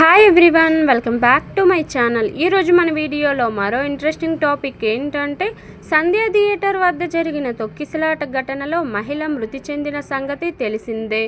Hi everyone, welcome back to my channel. ఈరోజు మన వీడియోలో మరో ఇంట్రెస్టింగ్ టాపిక్ ఏంటంటే సంధ్య థియేటర్ వద్ద జరిగిన తొక్కిసలాట ఘటనలో మహిళ మృతి చెందిన సంగతి తెలిసిందే.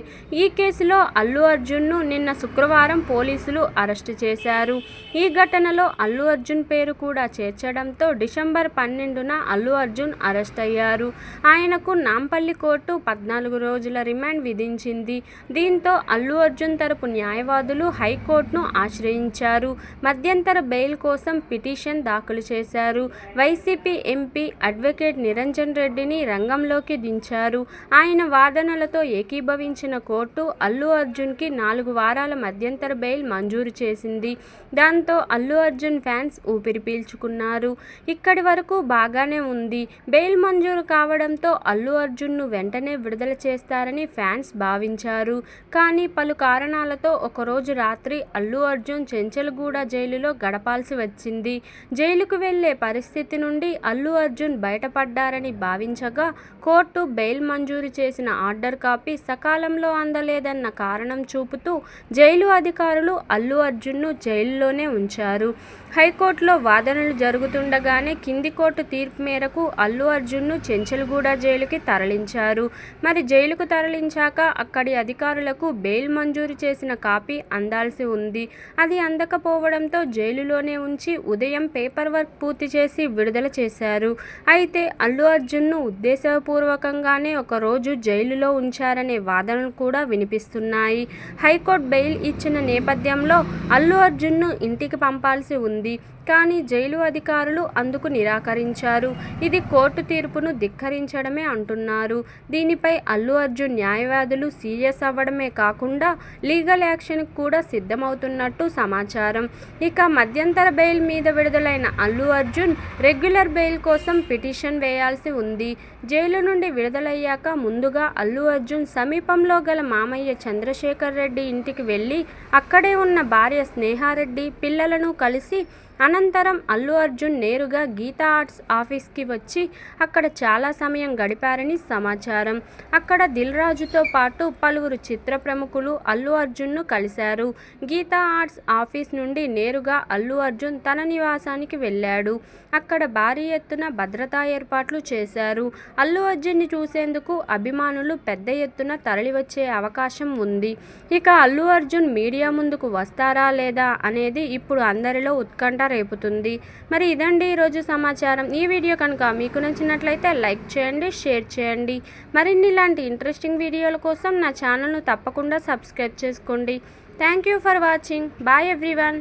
ఈ కేసులో అల్లు అర్జున్ను నిన్న శుక్రవారం పోలీసులు అరెస్టు చేశారు. ఈ ఘటనలో అల్లు అర్జున్ పేరు కూడా చేర్చడంతో డిసెంబర్ 12న అల్లు అర్జున్ అరెస్ట్ అయ్యారు. ఆయనకు నాంపల్లి కోర్టు 14 రోజుల రిమాండ్ విధించింది. దీంతో అల్లు అర్జున్ తరపు న్యాయవాదులు హైకోర్టును ఆశ్రయించారు. మధ్యంతర బెయిల్ కోసం పిటిషన్ దాఖలు చేశారు. వైసీపీ ఎంపీ అడ్వకేట్ నిరంజన్ రెడ్డిని రంగంలోకి దించారు. ఆయన వాదనలతో ఏకీభవించిన కోర్టు అల్లు అర్జున్కి 4 వారాల మధ్యంతర బెయిల్ మంజూరు చేసింది. దాంతో అల్లు అర్జున్ ఫ్యాన్స్ ఊపిరి పీల్చుకున్నారు. ఇక్కడి వరకు బాగానే ఉంది. బెయిల్ మంజూరు కావడంతో అల్లు అర్జున్ను వెంటనే విడుదల చేస్తారని ఫ్యాన్స్ భావించారు. కానీ పలు కారణాలతో ఒకరోజు రాత్రి అల్లు అర్జున్ చెంచల్గూడ జైలులో గడపాల్సి వచ్చింది. జైలుకు వెళ్లే పరిస్థితి నుండి అల్లు అర్జున్ బయటపడ్డారని భావించగా కోర్టు బెయిల్ మంజూరు చేసిన ఆర్డర్ కాపీ సకాలంలో అందలేదన్న కారణం చూపుతూ జైలు అధికారులు అల్లు అర్జున్ను జైలులోనే ఉంచారు. హైకోర్టులో వాదనలు జరుగుతుండగానే కింది కోర్టు తీర్పు మేరకు అల్లు అర్జున్ను చెంచల్గూడ జైలుకి తరలించారు. మరి జైలుకు తరలించాక అక్కడి అధికారులకు బెయిల్ మంజూరు చేసిన కాపీ అందాల్సి ఉంది. అది అందకపోవడంతో జైలులోనే ఉంచి ఉదయం పేపర్ వర్క్ పూర్తి చేసి విడుదల చేశారు. అయితే అల్లు అర్జున్ను ఉద్దేశపూర్వకంగానే ఒకరోజు జైలులో ఉంచారనే వాదనలు కూడా వినిపిస్తున్నాయి. హైకోర్టు బెయిల్ ఇచ్చిన నేపథ్యంలో అల్లు అర్జున్ను ఇంటికి పంపాల్సి ఉంది. కానీ జైలు అధికారులు అందుకు నిరాకరించారు. ఇది కోర్టు తీర్పును ధిక్కరించడమే అంటున్నారు. దీనిపై అల్లు అర్జున్ న్యాయవాదులు సీరియస్ అవ్వడమే కాకుండా లీగల్ యాక్షన్కు కూడా సిద్ధమవుతున్నట్టు సమాచారం. ఇక మధ్యంతర బెయిల్ మీద విడుదలైన అల్లు అర్జున్ రెగ్యులర్ బెయిల్ కోసం పిటిషన్ వేయాల్సి ఉంది. జైలు నుండి విడుదలయ్యాక ముందుగా అల్లు అర్జున్ సమీపంలో గల మామయ్య చంద్రశేఖర్ రెడ్డి ఇంటికి వెళ్ళి అక్కడే ఉన్న భార్య స్నేహారెడ్డి, పిల్లలను కలిసి అనంతరం అల్లు అర్జున్ నేరుగా గీతా ఆర్ట్స్ ఆఫీస్కి వచ్చి అక్కడ చాలా సమయం గడిపారని సమాచారం. అక్కడ దిల్ రాజుతో పాటు పలువురు చిత్ర ప్రముఖులు అల్లు అర్జున్ను కలిశారు. గీతా ఆర్ట్స్ ఆఫీస్ నుండి నేరుగా అల్లు అర్జున్ తన నివాసానికి వెళ్ళాడు. అక్కడ భారీ ఎత్తున భద్రతా ఏర్పాట్లు చేశారు. అల్లు అర్జున్ని చూసేందుకు అభిమానులు పెద్ద ఎత్తున తరలివచ్చే అవకాశం ఉంది. ఇక అల్లు అర్జున్ మీడియా ముందుకు వస్తారా లేదా అనేది ఇప్పుడు అందరిలో ఉత్కంఠ రేపుతుంది. మరి ఇదండి ఈరోజు సమాచారం. ఈ వీడియో కనుక మీకు నచ్చినట్లయితే లైక్ చేయండి, షేర్ చేయండి. మరిన్ని ఇలాంటి ఇంట్రెస్టింగ్ వీడియోల కోసం నా ఛానల్ను తప్పకుండా సబ్స్క్రైబ్ చేసుకోండి. Thank you for watching. Bye everyone.